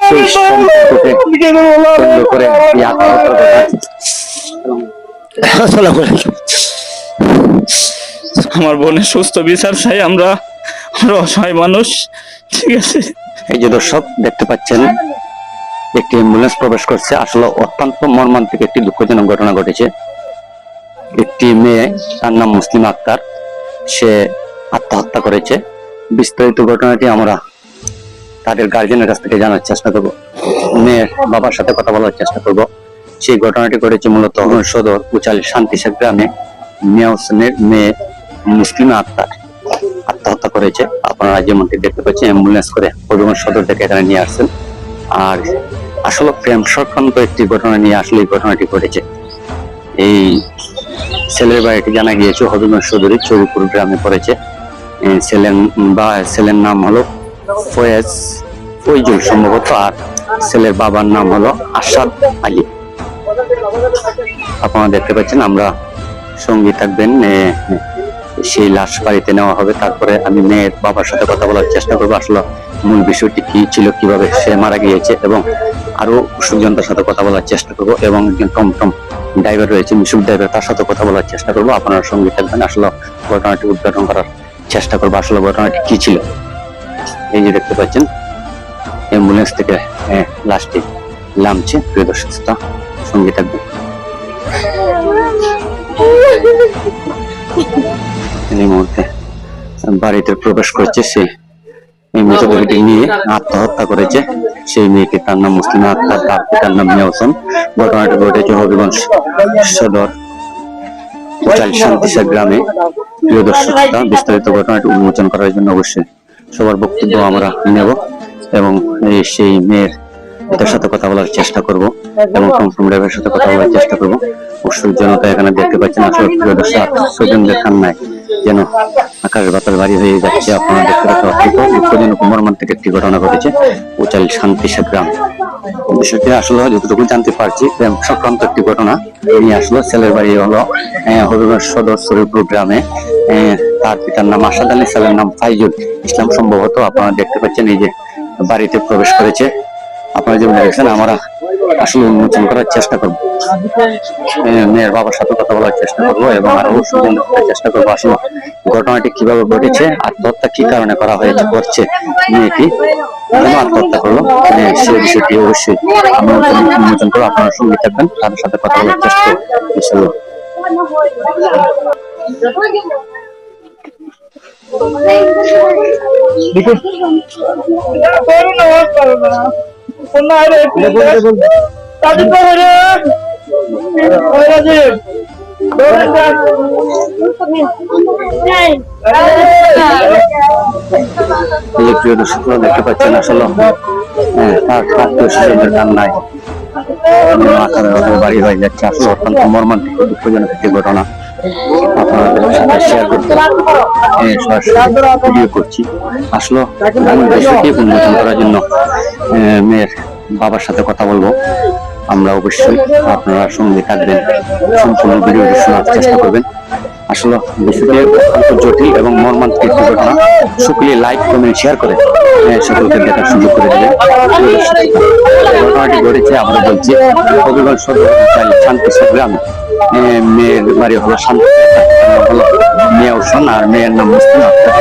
সেই সম্পর্ককে কেন্দ্র করে এই আত্মহত্যার ঘটনা। আমার বোনের সুস্থ বিচার চাই আমরা অসহায় মানুষ। ঠিক আছে, এই যে দর্শক দেখতে পাচ্ছেন একটি অ্যাম্বুলেন্স প্রবেশ করছে। আসলে অত্যন্ত মর্মান্তিক একটি দুঃখজনক ঘটনা ঘটেছে। একটি মেয়ে, তার নাম মুসলিমা আক্তার, সে আত্মহত্যা করেছে। বিস্তারিত ঘটনাটি আমরা তাদের গার্জেনের কাছ থেকে জানার চেষ্টা করব, মেয়ের বাবার সাথে কথা বলার চেষ্টা করব। সেই ঘটনাটি ঘটেছে মূলত সদর উচাল শান্তিশেখ গ্রামে। মিয়া হোসেনের মেয়ে মুসলিমা আক্তার আত্মহত্যা করেছে। আপনারা যেমনটি দেখতে পাচ্ছেন অ্যাম্বুলেন্স করে হবিগঞ্জ সদর থেকে এখানে নিয়ে আসছেন। আর আসলে প্রেম সংক্রান্ত একটি ঘটনা নিয়ে আসলে এই ঘটনাটি ঘটেছে। এই ছেলের বাড়িটি জানা গিয়েছে হবিগঞ্জ সদরের চৌরিপুর গ্রামে পড়েছে। ছেলের নাম হলো ফয়জুল সম্ভবত, আর ছেলের বাবার নাম হলো আসাদ আলী। আপনারা দেখতে পাচ্ছেন, আমরা সঙ্গী থাকবেন। সেই লাশ বাড়িতে নেওয়া হবে, তারপরে আমি মেয়ের বাবার সাথে কথা বলার চেষ্টা করবো। আসলে মূল বিষয়টি কি ছিল, কিভাবে সে মারা গিয়েছে, এবং আরো সুজনতার সাথে কথা বলার চেষ্টা করবো। এবং একজন টমটম ড্রাইভার রয়েছে, মিশুক ড্রাইভার, তার সাথে কথা বলার চেষ্টা করবো। আপনারা সঙ্গী থাকবেন, আসলে ঘটনাটি উদ্ঘাটন করার চেষ্টা করবো, আসলে ঘটনাটি কি ছিল। এই যে দেখতে পাচ্ছেন অ্যাম্বুলেন্স থেকে লাশটি নামছে। প্রিয় দর্শক শ্রোতা, সঙ্গী থাকবেন। এই মুহূর্তে বাড়িতে প্রবেশ করছে সে মৃতদেহটি নিয়ে আত্মহত্যা করেছে সেই মেয়েটি। তার নাম মুসলিমা আক্তার, তার পিতার নাম মিয়া হোসেন। ঘটনাটি ঘটেছে হবিগঞ্জ সদর উচাল শান্তিশেখ গ্রামে। প্রিয় দর্শক, বিস্তারিত ঘটনাটি উন্মোচন করার জন্য অবশ্যই সবার বক্তব্য আমরা নেব এবং সেই মেয়ের পিতার সাথে কথা বলার চেষ্টা করব এবং টমটম ড্রাইভারের সাথে কথা বলার চেষ্টা করব। অবশ্যই জনতা এখানে দেখতে পাচ্ছেন, আসলে প্রিয় দর্শক, স্বজনদের কান্নায় যেন আকাশ বাতাস ভারী হয়ে যাচ্ছে। আপনারা দেখতে পাচ্ছেন দুঃখজনক মর্মান্তিক একটি ঘটনা ঘটেছে উচাল শান্তিশেখ গ্রাম। বিষয়টি আসলে যতটুকু জানতে পারছি প্রেম সংক্রান্ত একটি ঘটনা নিয়ে আসলো। ছেলের বাড়ি হলো হবিগঞ্জ সদর চৌরিপুর গ্রামে। তার পিতার নাম আসাদ আলী, ছেলের নাম ফাইজুল ইসলাম সম্ভবত। আপনারা দেখতে পাচ্ছেন এই যে বাড়িতে প্রবেশ করেছে। আপনারা যেমন দেখছেন, আমরা আসলে উন্মোচন করার চেষ্টা করবো, মেয়ের বাবার সাথে কথা বলার চেষ্টা করবো এবং আরো চেষ্টা করবো আসলে ঘটনাটি কিভাবে ঘটেছে, আত্মহত্যা কি কারণে করা হয়েছে, করছে মেয়েটি কেন আত্মহত্যা করলো, সে বিষয়টি অবশ্যই আমরা উন্মোচন করবো। আপনারা সঙ্গে থাকবেন, তাদের সাথে কথা বলার চেষ্টা করবো। প্রিয় দর্শকরা দেখতে পাচ্ছেন, আসলে তার আত্মীয় স্বজনদের কান্নায় মাথার বাড়ি হয়ে যাচ্ছে। আসলে অত্যন্ত মর্মান্তিক দুঃখজনক একটি ঘটনা আপনাদের সাথে শেয়ার করতে ভিডিও করছি। আসলে বিষয়টি উন্মোচন করার জন্য মেয়ের বাবার সাথে কথা বলবো আমরা। অবশ্যই আপনারা সঙ্গে থাকবেন, সম্পূর্ণ ভিডিওটি শোনার চেষ্টা করবেন। আসলে বিষয়টি অত্যন্ত জটিল এবং মর্মান্তিক একটি ঘটনা। সকলে লাইক, কমেন্ট, শেয়ার করে সকলকে দেখার সুযোগ করে দেবেন। ঘটনাটি ঘটেছে, আমরা বলছি হবিগঞ্জ সদর শান্তিশেখ গ্রামে। মেয়ের বাড়ি হলো হলো মিয়া হোসেন, আর মেয়ের নাম মুসলিমা আক্তার।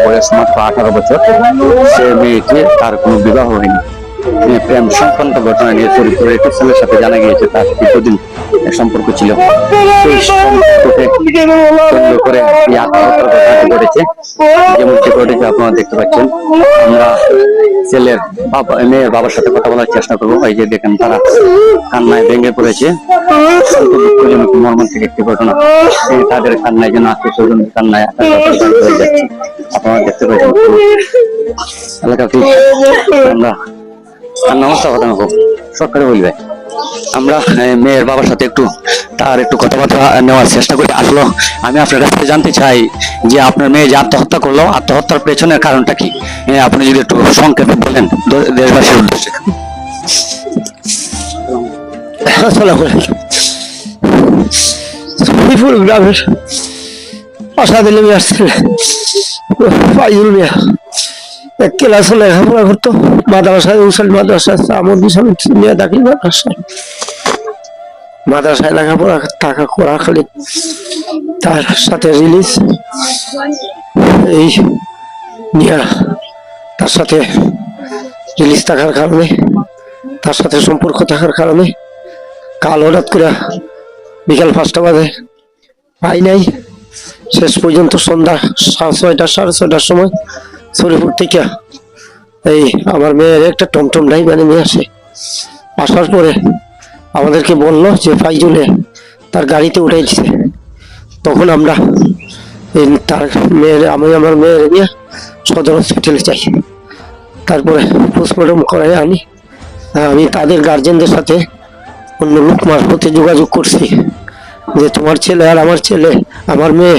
বয়স মাত্র 18 বছর। সে মেয়েটি, তার কোনো বিবাহ হয়নি। প্রেম সংক্রান্ত ঘটনা নিয়ে চরিত্রের একটি ছেলের সাথে জানা গিয়েছে তার দীর্ঘদিন সম্পর্ক ছিল। সেই সম্পর্ককে কেন্দ্র করে এই আত্মহত্যার ঘটনাটি ঘটেছে। যেমনটি ঘটেছে আপনারা দেখতে পাচ্ছেন। আমরা মেয়ের বাবার সাথে কথা বলার চেষ্টা করবো। এই যে দেখেন, তারা কান্নায় ভেঙে পড়েছে। দুঃখজনক মর্মান্তিক একটি ঘটনা। তাদের কান্নায় যেন আত্মীয় স্বজনের কান্নায় হয়ে যাচ্ছে। আপনারা দেখতে পাচ্ছেন এলাকাটি। আমরা নমস্কার ঘটনা হোক সরকারে বলবে, আমরা মেয়ের বাবার সাথে তার একটু কথাবার্তা নেওয়ার চেষ্টা করি। আসলে আমি আপনার কাছ থেকে জানতে চাই যে আপনার মেয়ে যে আত্মহত্যা করলো, আত্মহত্যার পেছনের কারণটা কি, আপনি যদি একটু সংক্ষেপে বলেন দেশবাসীর উদ্দেশ্যে। গ্রামের আসাদ আলী মিয়া, ফাইজুল মিয়া, এক ক্লাসে লেখাপড়া করতো, মাদ্রাসায় উসাল মাদ্রাসা আমল বিশাল নিয়ে থাকি মাদ্রাসায় লেখাপড়া টাকা করা খালি, তার সাথে রিলিজ এই নিয়ে, তার সাথে রিলিজ থাকার কারণে, তার সাথে সম্পর্ক থাকার কারণে কাল হঠাৎ করে বিকাল 5টা বাজে পাই নাই। শেষ পর্যন্ত সন্ধ্যা 6:30 6:30 সময় শরীরপুর থেকে এই আমার মেয়ের একটা টমটম ড্রাইভারে নিয়ে আসে। আসার পরে আমাদেরকে বললো যে ফাইজুলে তার গাড়িতে উঠাই দিছে। তখন আমরা তার মেয়ের, আমি আমার মেয়ের নিয়ে সদর হসপিটালে যাই। তারপরে পোস্টমর্টম করাই আনি। আমি তাদের গার্জেনদের সাথে অন্য লোক মারফতে যোগাযোগ করছি যে তোমার ছেলে আর আমার ছেলে, আমার মেয়ে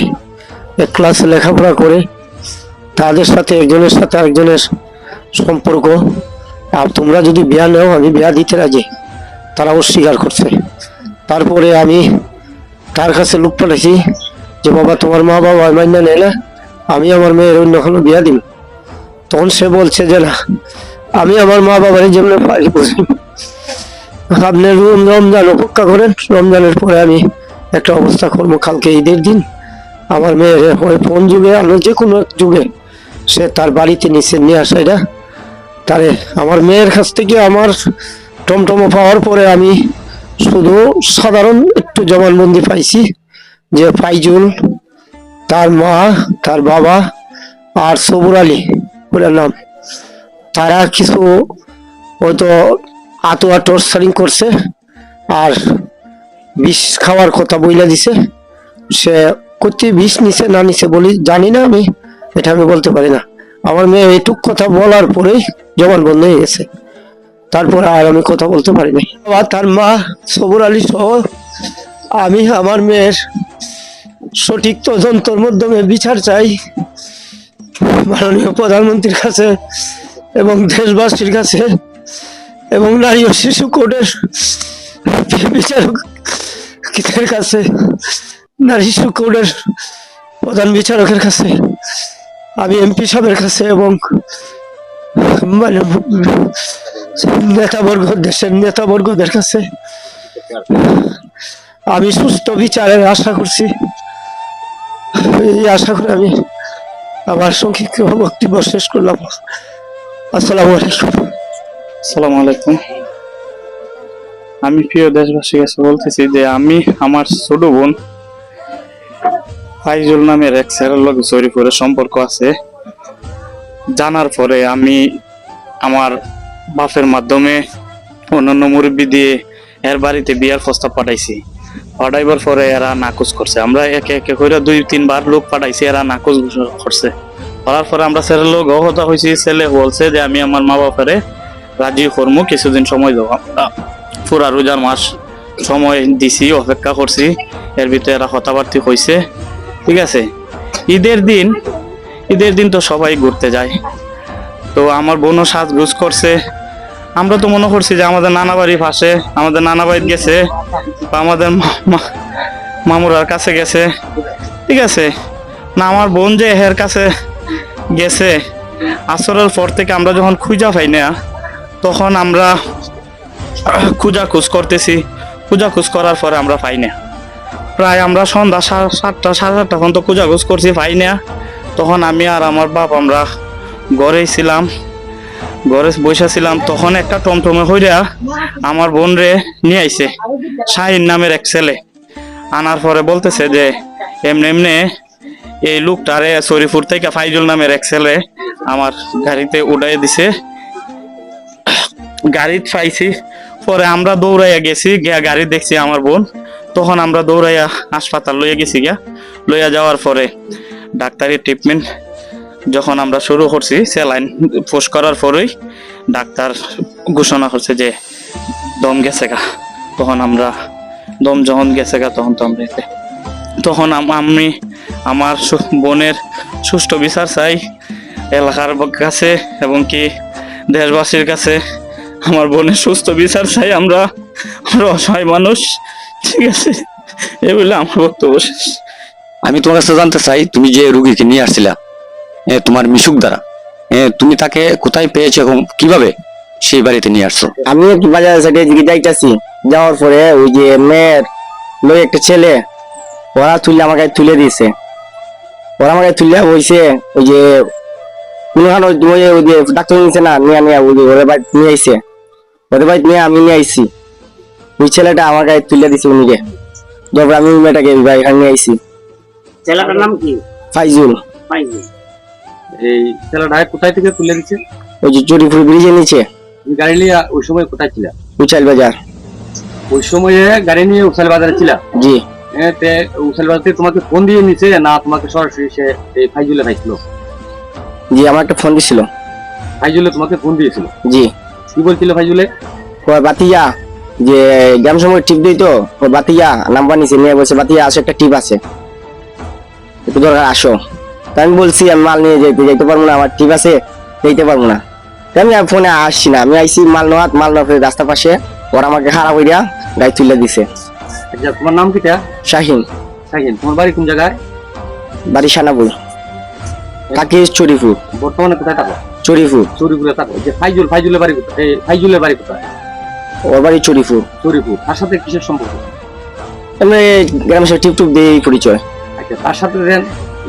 এক ক্লাসে লেখাপড়া করে, তাদের সাথে একজনের সাথে আরেকজনের সম্পর্ক, আর তোমরা যদি বিয়া নেও আমি বিয়া দিতে রাজি। তারা অস্বীকার করছে। তারপরে আমি তার কাছে লোক পাঠাইছি যে বাবা তোমার মা বাবা মান্য নিলে আমি আমার মেয়ের অন্য কোনো বিয়া দিব। তখন সে বলছে যে না, আমি আমার মা বাবার যেমন পারি বুঝি, আপনি রমজান অপেক্ষা করেন, রমজানের পরে আমি একটা অবস্থা করবো। কালকে ঈদের দিন আমার মেয়ের ফোন যুগে আলো যে কোনো যুগে সে তার বাড়িতে নিয়ে আসা, এটা তারে আমার মেয়ের কাছ থেকে আমার টমটমো পাওয়ার পরে আমি শুধু সাধারণ একটু জবানবন্দি পাইছি যে ফাইজুল, তার মা, তার বাবা আর সবুর আলী ওর নাম, তারা কিছু হয়তো আতুয়া টর্চারিং করছে আর বিষ খাওয়ার কথা বইলা দিছে। সে কতি বিষ নিছে না নিছে বলি জানি না, আমি এটা আমি বলতে পারি না। আমার মেয়ে এইটুক কথা বলার পরেই জবান বন্ধ হয়ে গেছে। তারপরে আর আমি কথা বলতে পারি নাই। আবার তার মা সবুর আলী সহ আমি আমার মেয়ের সঠিক তদন্তের মাধ্যমে বিচার চাই মাননীয় প্রধানমন্ত্রীর কাছে এবং দেশবাসীর কাছে এবং নারী ও শিশু কোর্টের বিচারকের কাছে, নারী শিশু কোর্টের প্রধান বিচারকের কাছে, আমি এমপি সাহেবের কাছে এবং মানে নেতাবর্গ, দেশের নেতাবর্গদের কাছে আমি সুস্থ বিচারের আশা করছি। এই আশা করে আমি আমার সংক্ষিপ্ত বক্তব্য শেষ করলাম। আসসালামু আলাইকুম। আসসালামু আলাইকুম। আমি প্রিয় দেশবাসীর কাছে বলতেছি যে আমি আমার ছোট বোন ফাইজুল নামের এক ছেলের লোক শরীফুরের সম্পর্ক আছে জানার পরে আমি আমার বাপের মাধ্যমে অন্যান্য মুরব্বী দিয়ে এর বাড়িতে বিয়ার প্রস্তাব পাঠাইছি। পাঠাইবার পরে এরা নাকচ করছে। আমরা একে একে করে 2-3 বার লোক পাঠাইছি, এরা নাকচ করছে। করার পরে আমরা ছেলের লোক অহতা হয়েছি। ছেলে বলছে যে আমি আমার মা বাপারে রাজি করবো, কিছুদিন সময় দেবো। পুরা রোজার মাস সময় দিছি, অপেক্ষা করছি। এর ভিতরে এরা কথাবার্তি হয়েছে, ঠিক আছে। ঈদের দিন তো সবাই ঘুরতে যায়, তো আমার বোনও সাজগুজ করছে। আমরা তো মনে করছি যে আমাদের নানা বাড়ির পাশে, আমাদের নানা বাড়ি গেছে বা আমাদের মামুরার কাছে গেছে, ঠিক আছে না। আমার বোন যে এর কাছে গেছে, আসরের পর থেকে আমরা যখন খুঁজা পাই না, তখন আমরা খোঁজ করতেছি। খোঁজ করার পরে আমরা পাই না। প্রায় আমরা সন্ধ্যা 7টা 7:30 পর্যন্ত খোঁজ করছি, পাই না। তখন আমি আর আমার বাপ আমরা ঘরেই ছিলাম, ঘরে বসেছিলাম। তখন একটা টমটমে হইয়া আমার বোন রে নিয়ে আইছে শাহিন নামের এক ছেলে। আনার পরে বলতেছে যে এমনি এই লোকটারে শরীফুর থেকে ফাইজুল নামের এক ছেলে আমার গাড়িতে উঠাই দিছে। গাড়ি পাইছি, পরে আমরা দৌড়াইয়া গেছি, গাড়ি দেখছি আমার বোন। তখন আমরা দৌড়াইয়া হাসপাতাল লইয়া গেছি। লইয়া যাওয়ার পরে ডাক্তারি ট্রিটমেন্ট যখন আমরা শুরু করছি, স্যালাইন পুশ করার পরেই ডাক্তার ঘোষণা করছে যে দম গেছে গা। তখন আমরা দম যখন গেছে গা, তখন আমি আমার বোনের সুষ্ঠু বিচার চাই এলাকার কাছে এবং কি দেশবাসীর কাছে। আমার বোনের সুস্থ বিচার চাই। আমরা অসহায় মানুষ, ঠিক আছে। এই বলে আমার বক্তব্য শেষ। আমি তোমার কাছে জানতে চাই, তুমি যে রুগীকে নিয়ে আসছিলা তোমার মিশুক দ্বারা, তুমি তাকে কোথায় পেয়েছো এবং কিভাবে সেই বাড়িতে নিয়ে আসছো? আমি একটু বাজার সাইডে দিকে যাইতাছি, যাওয়ার পরে ওই যে মেয়ের লই একটা ছেলে, ওরা তুলে আমাকে তুলে দিয়েছে। ওরা আমাকে তুলে হয়েছে ওই যে কোনখানে ওই যে ডাক্তার নিয়েছে না, নিয়ে ওই যে ওদের বাড়ি নিয়ে আইছে, ওদের বাড়ি নিয়ে আমি নিয়ে আইছি। ওই ছেলেটা আমার গায়ে তুলে দিছে উনিকে, তারপর আমি মেয়েটাকে এখানে নিয়ে আইছি। ছেলেটার নাম কি? ফাইজুল। এই ছেলেটা কোথায় থেকে তুলে দিচ্ছে? ওই যে চুরিপুর ব্রিজের নিচে। তুমি গাড়ি নিয়ে ওই সময় কোথায় ছিল? উচাইল বাজার। ওই সময়ে গাড়ি নিয়ে উসাল বাজারে ছিল? জি। উসাল বাজার থেকে তোমাকে ফোন দিয়ে নিছে না তোমাকে সরাসরি সে এই ফাইজুলে পাইছিল? জি, আমার একটা ফোন দিছিল। ফাইজুলে তোমাকে ফোন দিয়েছিল? জি। কি বলছিল ফাইজুলে? বাতিয়া যে গ্রাম সময় টিপ দিই তো, বাতিয়া নাম্বার নিছে, নিয়ে বলছে বাতিয়া আসো, একটা টিপ আছে, একটু দরকার আসো। তা আমি বলছি আমি মাল নিয়ে যাইতে পারবো না, আমার টিপ আছে, যাইতে পারবো না। আমি ফোনে আসছি না, আমি আইসি মাল নেওয়া রাস্তার পাশে, ওরা আমাকে খারাপ হইয়া গাড়ি তুলে দিছে। আচ্ছা, তোমার নাম কিটা? শাহিন। শাহিন। তোমার বাড়ি কোন জায়গায়? বাড়ি সানাপুর, কাকি চরিপুর। বর্তমানে কোথায় থাকো? চরিপুর। চরিপুরে থাকো। যে ফাইজুলের বাড়ি কোথায়? এই ফাইজুলের বাড়ি কোথায়? ওর বাড়ি চরিপুর। চরিপুর। তার সাথে কিসের সম্পর্ক? আমি গ্রামের সাথে টিপ টুপ দিয়ে পরিচয়। আচ্ছা, তার সাথে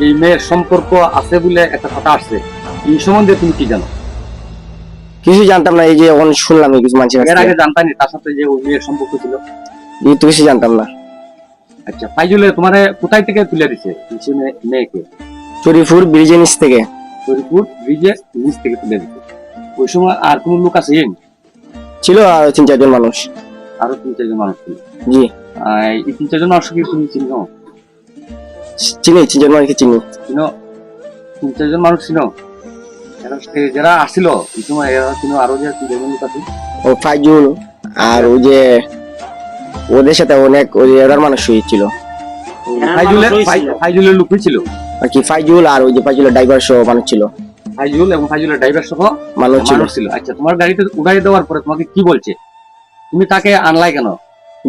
এই মেয়ের সম্পর্ক আছে বলে একটা কথা আসছে, এই সম্বন্ধে তুমি কি জানো? কিছু জানতাম না, এই যে এখন শুনলাম কিছু মানুষের কাছ এর থেকে। আগে জানতানি তার সাথে যে ওই মেয়ের সম্পর্ক ছিল? এই তো কিছু জানতাম না। আচ্ছা, ফাইজুলে তোমারে কোথায় থেকে তুলে দিছে মেয়েকে? চরিপুর ব্রিজের নিচ থেকে। চরিপুর ব্রিজের নিচ থেকে তুলে দিছে। ওই সময় আর কোন লোক আছে? ছিল আর 3-4 জন মানুষ। আরো 3-4 জন মানুষ ছিল? জি। এই 3-4 জন মানুষকে তুমি চিনো? চিনি, 3-4 মানুষকে চিনি। চিনো? 3-4 জন মানুষ চিনো? যারা আসছিল এই সময় এরা চিনো? আরো যে 3-4 লোক আছে? ও ফাইজুল আর ওই যে ওদের সাথে অনেক ওই এরার মানুষ ছিল ফাইজুলের লোকই ছিল আর কি। ফাইজুল আর ওই যে ফাইজুলের ড্রাইভার সহ মানুষ ছিল। ফাইজুল এবং ফাইজুলের ড্রাইভার সহ মানুষ ছিল। আচ্ছা, তোমার গাড়িতে উড়াই দেওয়ার পরে তোমাকে কি বলছে? তুমি তাকে আনলাই কেন?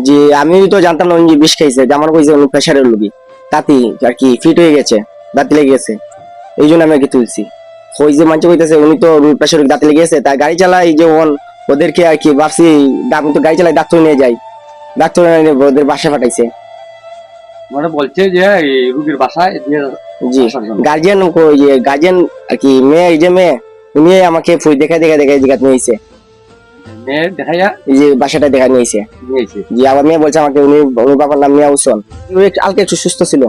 যে আমি তো জানতাম না উনি বিষ খাইছে, যে আমার কইছে উনি প্রেশারের রোগী, তাতি আর কি ফিট হয়ে গেছে, দাঁত লেগে গেছে, এই জন্য আমি আর কি তুলছি। ওই যে মানুষ কইতেছে উনি তো প্রেশার দাঁত লেগে গেছে, তাই গাড়ি চালাই যে ওদেরকে আর কি ভাবছি আমি তো গাড়ি চালাই, ডাক্তার নিয়ে যাই, ডাক্তার ওদের বাসায় পাঠাইছে। মানে বলছে যে এই রোগীর বাসায় দিয়ে? জি। গার্জিয়ান ওই যে গার্জিয়ান আর কি মেয়ে, এই যে মেয়ে উনি আমাকে দেখা জায়গা নিয়েছে, মেয়ে দেখাইয়া এই যে বাসাটা দেখা নিয়েছে। জি। আবার মেয়ে বলছে আমাকে উনি বাবার নাম মিয়া হোসেন। আলকে একটু সুস্থ ছিল,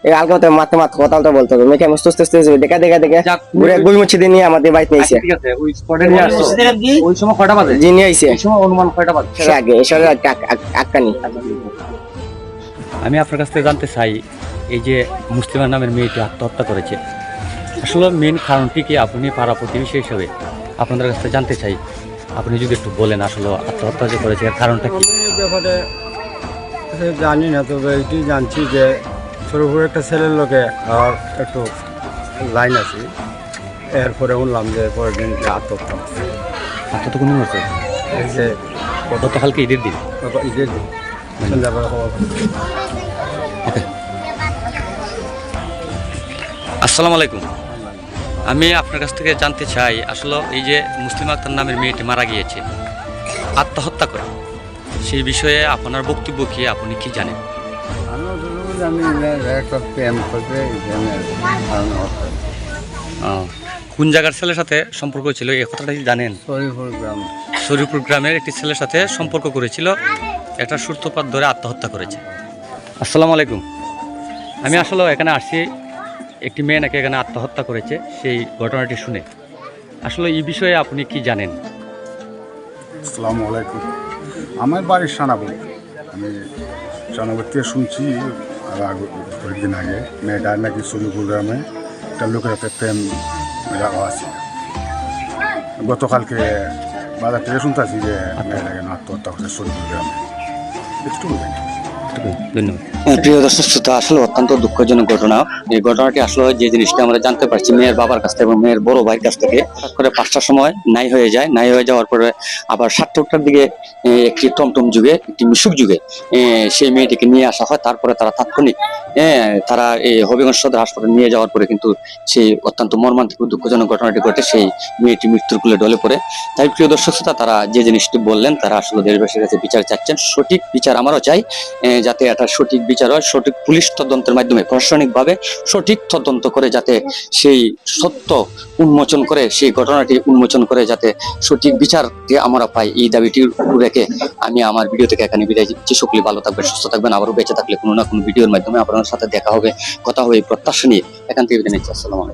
এই আলকে মাথা কথা বলতে হবে। মেয়েকে আমি সুস্থ দেখা ঘুরে গুলমুছি দিয়ে নিয়ে আমাদের বাড়িতে নিয়েছে। ঠিক আছে, ওই স্পটে নিয়ে আসছো? ওই সময় কয়টা বাজে? জি, নিয়ে আইছে। এই সময় অনুমান কয়টা বাজে? আগে এসব আটকানি। আমি আপনার কাছ থেকে জানতে চাই, এই যে মুসলিমা নামের মেয়েটি আত্মহত্যা করেছে, আসলে মেন কারণটি কি? আপনি পাড়া প্রতিবেশী হিসেবে আপনাদের কাছ থেকে জানতে চাই, আপনি যদি একটু বলেন আসলে আত্মহত্যা যে করেছে এর কারণটা কি? ব্যাপারে জানি না, তবে এটি জানছি যে সরুপুর একটা ছেলের লোকে আর একটু লাইন আছে, এরপরে শুনলাম যে পরের দিন আত্মহত্যা করছে। আত্মহত্যা কোনো হচ্ছে এই যে গতকালকে ঈদের দিন? ঈদের দিন সন্ধ্যাবেলা খবর। আসসালামু আলাইকুম। আমি আপনার কাছ থেকে জানতে চাই, আসলে এই যে মুসলিমা আক্তার নামের মেয়েটি মারা গিয়েছে আত্মহত্যা করে, সেই বিষয়ে আপনার বক্তব্য কি? আপনি কি জানেন? আমি একটা প্রেম করতে কোন জায়গার ছেলের সাথে সম্পর্ক ছিল এই কথাটা কি জানেন? শরীফুর গ্রাম। শরীফপুর গ্রামের একটি ছেলের সাথে সম্পর্ক করেছিল, একটা সূত্রপাত ধরে আত্মহত্যা করেছে। আসসালামু আলাইকুম। আমি আসলে এখানে আসছি, একটি মেয়ে নাকি এখানে আত্মহত্যা করেছে, সেই ঘটনাটি শুনে আসলে এই বিষয়ে আপনি কি জানেন? আসসালামু আলাইকুম। আমার বাড়ির সানাপুর। আমি সানাপুর থেকে শুনছি কয়েকদিন আগে মেয়েটার নাকি শরীফুর গ্রামে একটা লোকের হাতে প্রেম আছে। গতকালকে বাজার থেকে শুনতেছি যে মেয়েটাকে আত্মহত্যা করছে শরীফুর গ্রামে। একটু জানি। এতটুকুই, ধন্যবাদ। প্রিয় দর্শক শ্রোতা, আসলে অত্যন্ত দুঃখজনক ঘটনা। এই ঘটনাটি আসলে যে জিনিসটা আমরা জানতে পারছি মেয়ের বাবার কাছ থেকে এবং মেয়ের বড় ভাইয়ের কাছ থেকে, হঠাৎ করে 5টার সময় নাই হয়ে যায়। নাই হয়ে যাওয়ার পরে আবার 7টার দিকে একটি টমটম যুগে, একটি মিশুক যুগে সেই মেয়েটিকে নিয়ে আসা হয়। তারপরে তারা তাৎক্ষণিক তারা এই হবিগঞ্জ সদর হাসপাতালে নিয়ে যাওয়ার পরে কিন্তু সেই অত্যন্ত মর্মান্তিক ও দুঃখজনক ঘটনাটি ঘটে, সেই মেয়েটি মৃত্যুর কোলে ঢলে পড়ে। তাই প্রিয় দর্শক শ্রোতা, তারা যে জিনিসটি বললেন, তারা আসলে দেশবাসীর কাছে বিচার চাচ্ছেন, সঠিক বিচার আমারও চাই, যাতে এটা সঠিক বিচার হয়, সঠিক পুলিশ তদন্তের মাধ্যমে প্রশাসনিকভাবে সঠিক তদন্ত করে যাতে সেই সত্য উন্মোচন করে, সেই ঘটনাটি উন্মোচন করে যাতে সঠিক বিচারকে আমরা পাই, এই দাবিটি রেখে আমি আমার ভিডিও থেকে এখানে বিদায় দিচ্ছি। সকলে ভালো থাকবেন, সুস্থ থাকবেন। আবারও বেঁচে থাকলে কোনো না কোনো ভিডিওর মাধ্যমে আপনার সাথে দেখা হবে, কথা হবে, এই প্রত্যাশা নিয়ে এখান থেকে বিদায় নিচ্ছি। আসসালামু আলাইকুম।